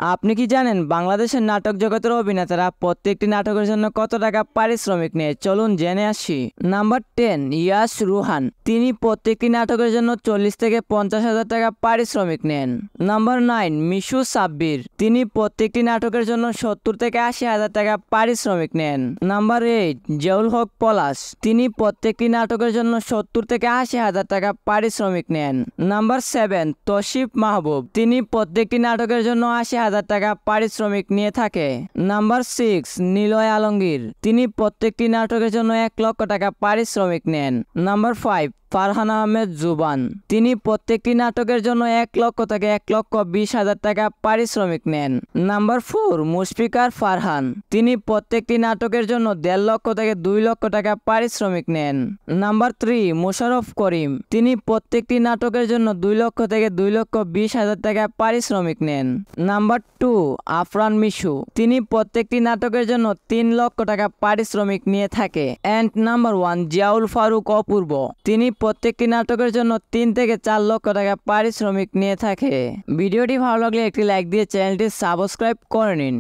আপনি কি জানেন বাংলাদেশের নাটক জগতের অভিনেতারা প্রত্যেকটি নাটকের জন্য কত টাকা পারিশ্রমিক নেয়? চলুন জেনে আসি। নাম্বার 10, ইয়াশ রুহান। তিনি প্রত্যেকটি নাটকের জন্য 40 থেকে 50,000 টাকা পারিশ্রমিক নেন। নাম্বার 9, মিশু সাব্বির। তিনি প্রত্যেকটি নাটকের জন্য 70 থেকে 80,000 টাকা পারিশ্রমিক নেন। নাম্বার 8, জিয়াউল হক পলাশ। তিনি প্রত্যেকটি নাটকের জন্য 70 থেকে 80,000 টাকা পারিশ্রমিক নেন। নাম্বার 7, তৌসিফ মাহবুব। তিনি প্রত্যেকটি নাটকের জন্য 80,000 টাকা পারিশ্রমিক নিয়ে থাকে। নাম্বার 6, নিলয় আলমগীর। তিনি প্রত্যেকটি নাটকের জন্য 1 লক্ষ টাকা পারিশ্রমিক নেন। নাম্বার 5, ফারহান আহমেদ জুবান। তিনি প্রত্যেকটি নাটকের জন্য 1 লক্ষ থেকে 1,20,000 টাকা পারিশ্রমিক নেন। নাম্বার 4, মুশফিকার ফারহান। তিনি প্রত্যেকটি নাটকের জন্য 1.5 লক্ষ থেকে 2 লক্ষ টাকা পারিশ্রমিক নেন। নাম্বার 3, মোশাররফ করিম। তিনি প্রত্যেকটি নাটকের জন্য 2 লক্ষ থেকে 2,20,000 টাকা পারিশ্রমিক নেন। নাম্বার 2, আফরান মিশু। তিনি প্রত্যেকটি নাটকের জন্য 3 লক্ষ টাকা পারিশ্রমিক নিয়ে থাকে। অ্যান্ড নাম্বার 1, জিয়াউল ফারুক অপূর্ব। তিনি প্রত্যেকটি নাটকের জন্য 3 থেকে 4 লক্ষ টাকা পারিশ্রমিক নিয়ে থাকে। ভিডিওটি ভালো লাগলে একটি লাইক দিয়ে চ্যানেলটি সাবস্ক্রাইব করে নিন।